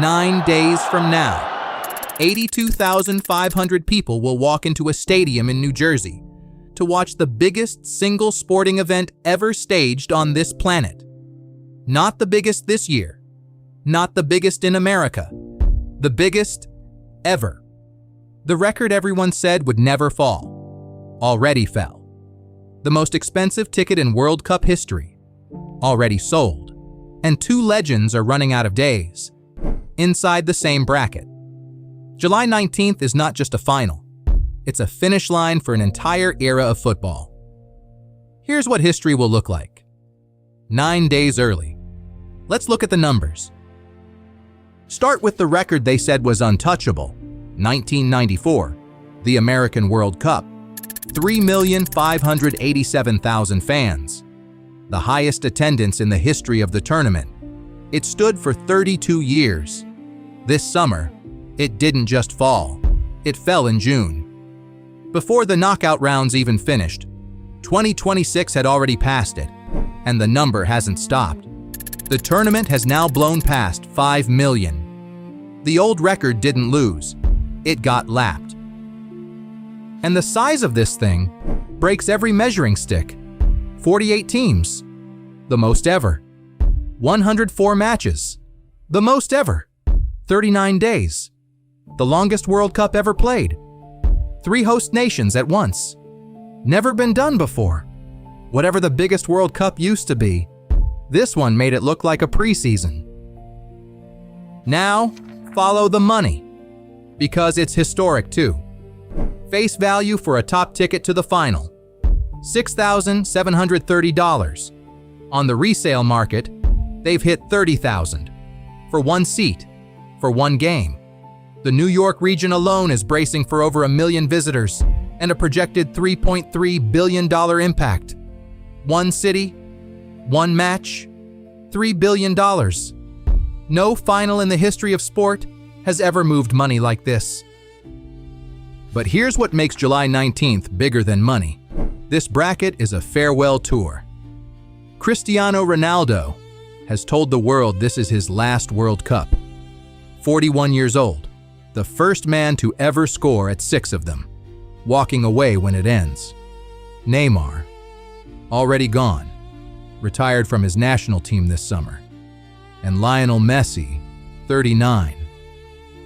9 days from now, 82,500 people will walk into a stadium in New Jersey to watch the biggest single sporting event ever staged on this planet. Not the biggest this year, not the biggest in America, the biggest ever. The record everyone said would never fall already fell. The most expensive ticket in World Cup history already sold, and two legends are running out of days inside the same bracket. July 19th is not just a final, it's a finish line for an entire era of football. Here's what history will look like 9 days early. Let's look at the numbers. Start with the record they said was untouchable, 1994, the American World Cup. 3,587,000 fans, the highest attendance in the history of the tournament. It stood for 32 years. This summer, it didn't just fall, it fell in June. Before the knockout rounds even finished, 2026 had already passed it, and the number hasn't stopped. The tournament has now blown past 5 million. The old record didn't lose, it got lapped. And the size of this thing breaks every measuring stick. 48 teams, the most ever. 104 matches, the most ever. 39 days, the longest World Cup ever played. 3 host nations at once. Never been done before. Whatever the biggest World Cup used to be, this one made it look like a preseason. Now, follow the money, because it's historic too. Face value for a top ticket to the final, $6,730. On the resale market, they've hit $30,000 for one seat, for one game. The New York region alone is bracing for over 1 million visitors and a projected $3.3 billion impact. One city, one match, $3 billion. No final in the history of sport has ever moved money like this. But here's what makes July 19th bigger than money. This bracket is a farewell tour. Cristiano Ronaldo has told the world this is his last World Cup. 41 years old, the first man to ever score at 6 of them, walking away when it ends. Neymar, already gone, retired from his national team this summer. And Lionel Messi, 39,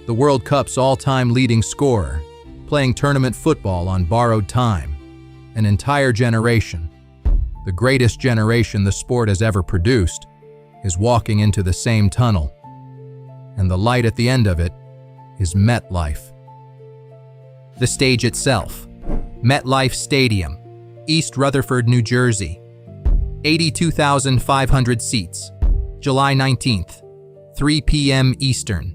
the World Cup's all-time leading scorer, playing tournament football on borrowed time. An entire generation, the greatest generation the sport has ever produced, is walking into the same tunnel. And the light at the end of it is MetLife. The stage itself, MetLife Stadium, East Rutherford, New Jersey. 82,500 seats. July 19th, 3 p.m. Eastern.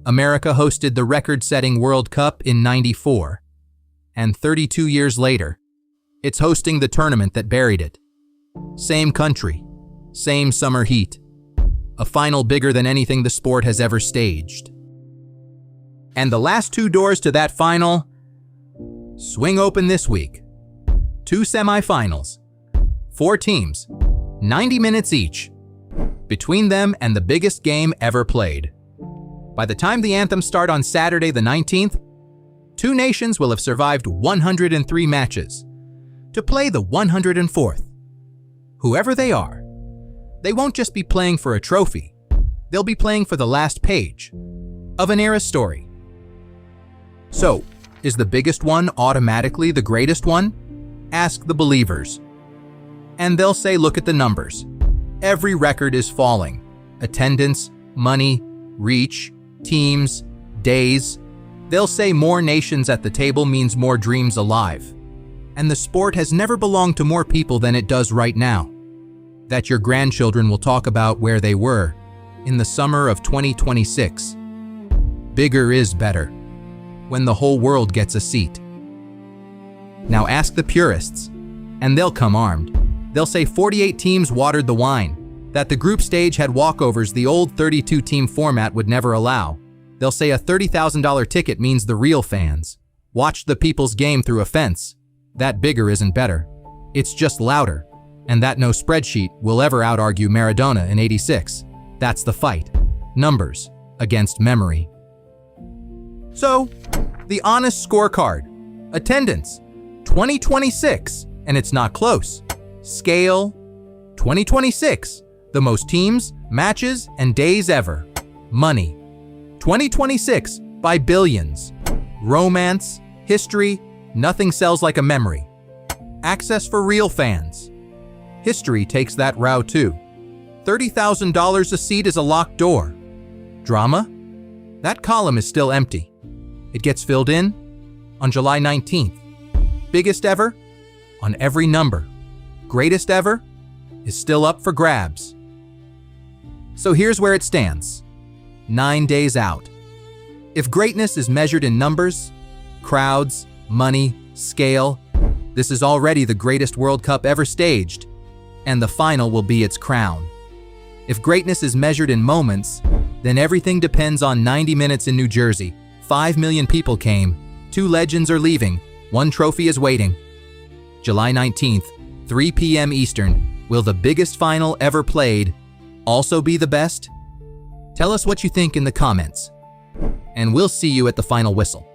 America hosted the record-setting World Cup in '94. And 32 years later, it's hosting the tournament that buried it. Same country, same summer heat. A final bigger than anything the sport has ever staged. And the last 2 doors to that final swing open this week. 2 semifinals, 4 teams, 90 minutes each, between them and the biggest game ever played. By the time the anthems start on Saturday the 19th, 2 nations will have survived 103 matches to play the 104th. Whoever they are, they won't just be playing for a trophy, they'll be playing for the last page of an era story. So, is the biggest one automatically the greatest one? Ask the believers. And they'll say, look at the numbers. Every record is falling. Attendance, money, reach, teams, days. They'll say more nations at the table means more dreams alive. And the sport has never belonged to more people than it does right now. That your grandchildren will talk about where they were in the summer of 2026. Bigger is better when the whole world gets a seat. Now ask the purists, and they'll come armed. They'll say 48 teams watered the wine, that the group stage had walkovers the old 32-team format would never allow. They'll say a $30,000 ticket means the real fans watched the people's game through a fence. That bigger isn't better. It's just louder, and that no spreadsheet will ever out-argue Maradona in '86. That's the fight. Numbers, against memory. So, the honest scorecard. Attendance, 2026, and it's not close. Scale, 2026, the most teams, matches, and days ever. Money, 2026, by billions. Romance, history, nothing sells like a memory. Access for real fans. History takes that row too. $30,000 a seat is a locked door. Drama? That column is still empty. It gets filled in on July 19th. Biggest ever? On every number. Greatest ever? Is still up for grabs. So here's where it stands. 9 days out. If greatness is measured in numbers, crowds, money, scale, this is already the greatest World Cup ever staged, and the final will be its crown. If greatness is measured in moments, then everything depends on 90 minutes in New Jersey. 5 million people came, 2 legends are leaving, 1 trophy is waiting. July 19th, 3 p.m. Eastern, will the biggest final ever played also be the best? Tell us what you think in the comments, and we'll see you at the final whistle.